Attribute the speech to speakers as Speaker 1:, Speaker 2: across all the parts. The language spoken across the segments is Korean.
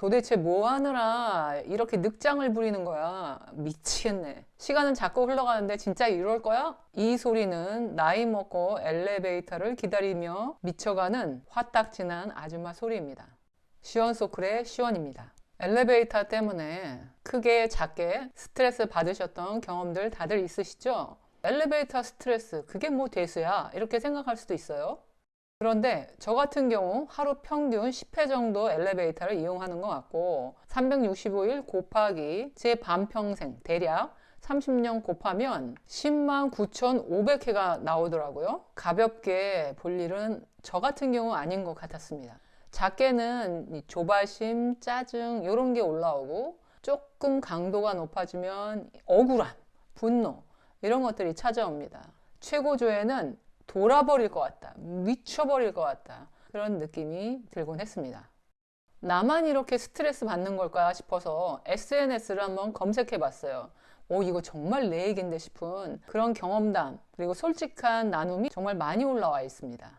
Speaker 1: 도대체 뭐 하느라 이렇게 늑장을 부리는 거야. 미치겠네. 시간은 자꾸 흘러가는데 진짜 이럴 거야? 이 소리는 나이 먹고 엘리베이터를 기다리며 미쳐가는 화딱지난 아줌마 소리입니다. 시원소클의 시원입니다. 엘리베이터 때문에 크게 작게 스트레스 받으셨던 경험들 다들 있으시죠? 엘리베이터 스트레스, 그게 뭐 대수야? 이렇게 생각할 수도 있어요. 그런데 저 같은 경우 하루 평균 10회 정도 엘리베이터를 이용하는 것 같고 365일 곱하기 제 반평생 대략 30년 곱하면 10만 9,500회가 나오더라고요. 가볍게 볼 일은 저 같은 경우 아닌 것 같았습니다. 작게는 조바심, 짜증 이런 게 올라오고 조금 강도가 높아지면 억울함, 분노 이런 것들이 찾아옵니다. 최고조에는 돌아버릴 것 같다, 미쳐버릴 것 같다 그런 느낌이 들곤 했습니다. 나만 이렇게 스트레스 받는 걸까 싶어서 SNS를 한번 검색해 봤어요. 이거 정말 내 얘긴데 싶은 그런 경험담 그리고 솔직한 나눔이 정말 많이 올라와 있습니다.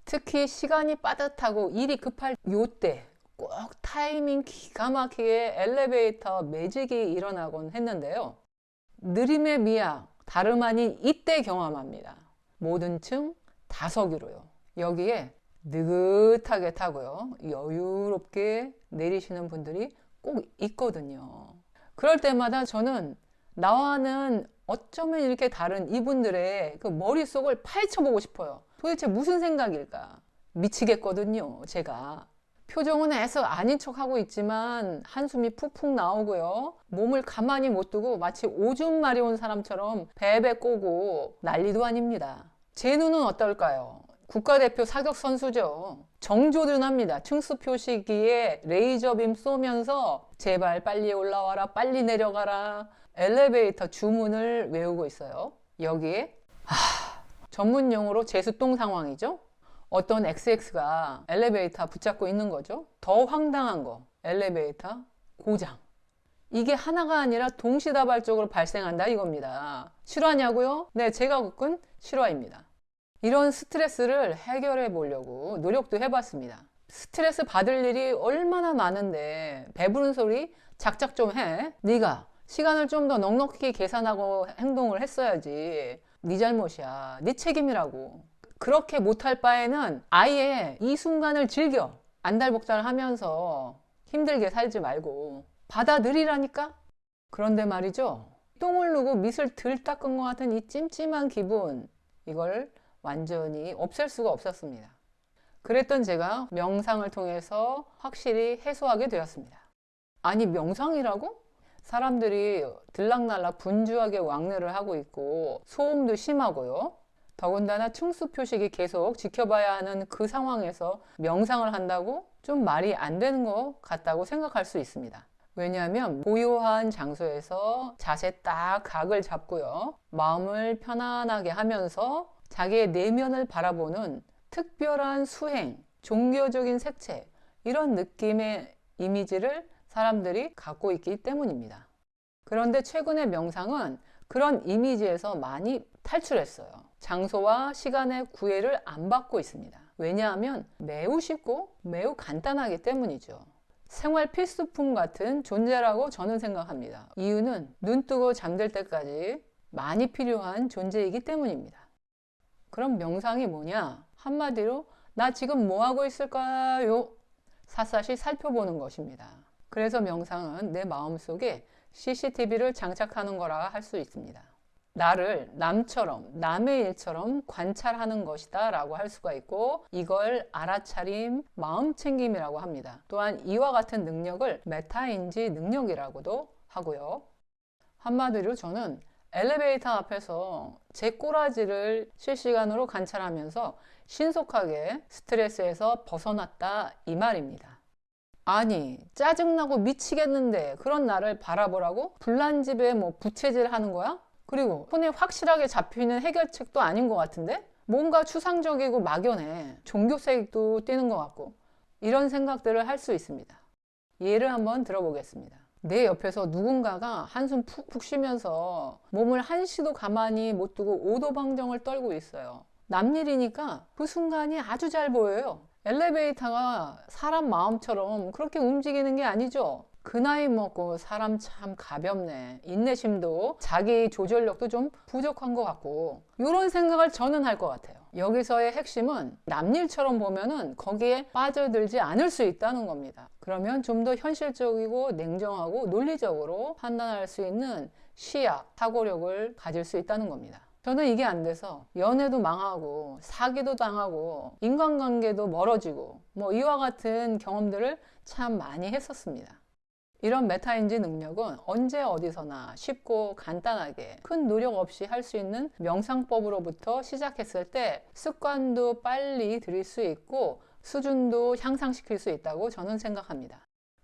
Speaker 1: 특히 시간이 빠듯하고 일이 급할 요때 꼭 타이밍 기가 막히게 엘리베이터 매직이 일어나곤 했는데요. 느림의 미학 다름 아닌 이때 경험합니다. 모든 층 다석유로요. 여기에 느긋하게 타고요. 여유롭게 내리시는 분들이 꼭 있거든요. 그럴 때마다 저는 나와는 어쩌면 이렇게 다른 이분들의 그 머릿속을 파헤쳐보고 싶어요. 도대체 무슨 생각일까? 미치겠거든요, 제가. 표정은 애써 아닌 척하고 있지만 한숨이 푹푹 나오고요. 몸을 가만히 못 두고 마치 오줌 마리 온 사람처럼 베베 꼬고 난리도 아닙니다. 제 눈은 어떨까요? 국가대표 사격 선수죠. 정조준합니다. 층수 표시기에 레이저빔 쏘면서 제발 빨리 올라와라, 빨리 내려가라. 엘리베이터 주문을 외우고 있어요. 여기에 전문 용어로 제수똥 상황이죠. 어떤 XX가 엘리베이터 붙잡고 있는 거죠. 더 황당한 거, 엘리베이터 고장. 이게 하나가 아니라 동시다발적으로 발생한다 이겁니다. 실화냐고요? 네, 제가 겪은 실화입니다. 이런 스트레스를 해결해 보려고 노력도 해봤습니다. 스트레스 받을 일이 얼마나 많은데 배부른 소리 작작 좀 해. 네가 시간을 좀 더 넉넉히 계산하고 행동을 했어야지. 네 잘못이야. 네 책임이라고. 그렇게 못할 바에는 아예 이 순간을 즐겨. 안달복달 하면서 힘들게 살지 말고 받아들이라니까? 그런데 말이죠. 똥을 누고 밑을 들 닦은 것 같은 이 찜찜한 기분, 이걸 완전히 없앨 수가 없었습니다. 그랬던 제가 명상을 통해서 확실히 해소하게 되었습니다. 아니, 명상이라고? 사람들이 들락날락 분주하게 왕래를 하고 있고 소음도 심하고요. 더군다나 층수 표식이 계속 지켜봐야 하는 그 상황에서 명상을 한다고 좀 말이 안 되는 것 같다고 생각할 수 있습니다. 왜냐하면 고요한 장소에서 자세 딱 각을 잡고요. 마음을 편안하게 하면서 자기의 내면을 바라보는 특별한 수행, 종교적인 색채 이런 느낌의 이미지를 사람들이 갖고 있기 때문입니다. 그런데 최근의 명상은 그런 이미지에서 많이 탈출했어요. 장소와 시간의 구애를 안 받고 있습니다. 왜냐하면 매우 쉽고 매우 간단하기 때문이죠. 생활 필수품 같은 존재라고 저는 생각합니다. 이유는 눈 뜨고 잠들 때까지 많이 필요한 존재이기 때문입니다. 그럼 명상이 뭐냐? 한마디로 나 지금 뭐 하고 있을까요? 샅샅이 살펴보는 것입니다. 그래서 명상은 내 마음속에 CCTV를 장착하는 거라 할 수 있습니다. 나를 남처럼, 남의 일처럼 관찰하는 것이다 라고 할 수가 있고 이걸 알아차림, 마음챙김이라고 합니다. 또한 이와 같은 능력을 메타인지 능력이라고도 하고요. 한마디로 저는 엘리베이터 앞에서 제 꼬라지를 실시간으로 관찰하면서 신속하게 스트레스에서 벗어났다 이 말입니다. 아니, 짜증나고 미치겠는데 그런 나를 바라보라고 불난집에 뭐 부채질 하는 거야? 그리고 손에 확실하게 잡히는 해결책도 아닌 것 같은데? 뭔가 추상적이고 막연해. 종교색도 띄는 것 같고 이런 생각들을 할 수 있습니다. 예를 한번 들어보겠습니다. 내 옆에서 누군가가 한숨 푹푹 쉬면서 몸을 한시도 가만히 못 두고 오도방정을 떨고 있어요. 남일이니까 그 순간이 아주 잘 보여요. 엘리베이터가 사람 마음처럼 그렇게 움직이는 게 아니죠. 그 나이 먹고 사람 참 가볍네. 인내심도 자기 조절력도 좀 부족한 것 같고 이런 생각을 저는 할 것 같아요. 여기서의 핵심은 남일처럼 보면은 거기에 빠져들지 않을 수 있다는 겁니다. 그러면 좀 더 현실적이고 냉정하고 논리적으로 판단할 수 있는 시야, 사고력을 가질 수 있다는 겁니다. 저는 이게 안 돼서 연애도 망하고 사기도 당하고 인간관계도 멀어지고 뭐 이와 같은 경험들을 참 많이 했었습니다. 이런 메타인지 능력은 언제 어디서나 쉽고 간단하게 큰 노력 없이 할 수 있는 명상법으로부터 시작했을 때 습관도 빨리 들일 수 있고 수준도 향상시킬 수 있다고 저는 생각합니다.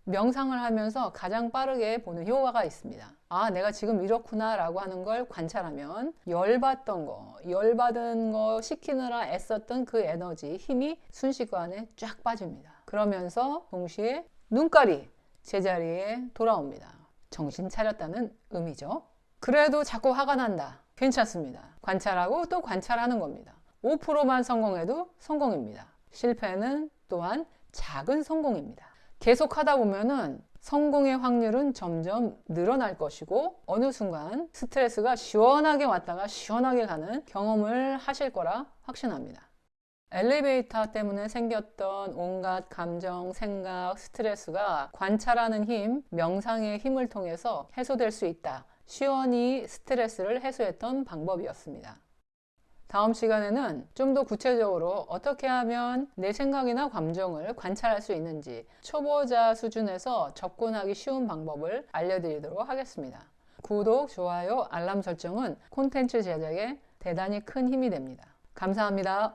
Speaker 1: 명상을 하면서 가장 빠르게 보는 효과가 있습니다. 아, 내가 지금 이렇구나 라고 하는 걸 관찰하면 열받은 거 시키느라 애썼던 그 에너지, 힘이 순식간에 쫙 빠집니다. 그러면서 동시에 눈깔이 제자리에 돌아옵니다. 정신 차렸다는 의미죠. 그래도 자꾸 화가 난다. 괜찮습니다. 관찰하고 또 관찰하는 겁니다. 5%만 성공해도 성공입니다. 실패는 또한 작은 성공입니다. 계속 하다 보면은 성공의 확률은 점점 늘어날 것이고 어느 순간 스트레스가 시원하게 왔다가 시원하게 가는 경험을 하실 거라 확신합니다. 엘리베이터 때문에 생겼던 온갖 감정, 생각, 스트레스가 관찰하는 힘, 명상의 힘을 통해서 해소될 수 있다. 시원히 스트레스를 해소했던 방법이었습니다. 다음 시간에는 좀 더 구체적으로 어떻게 하면 내 생각이나 감정을 관찰할 수 있는지 초보자 수준에서 접근하기 쉬운 방법을 알려드리도록 하겠습니다. 구독, 좋아요, 알람 설정은 콘텐츠 제작에 대단히 큰 힘이 됩니다. 감사합니다.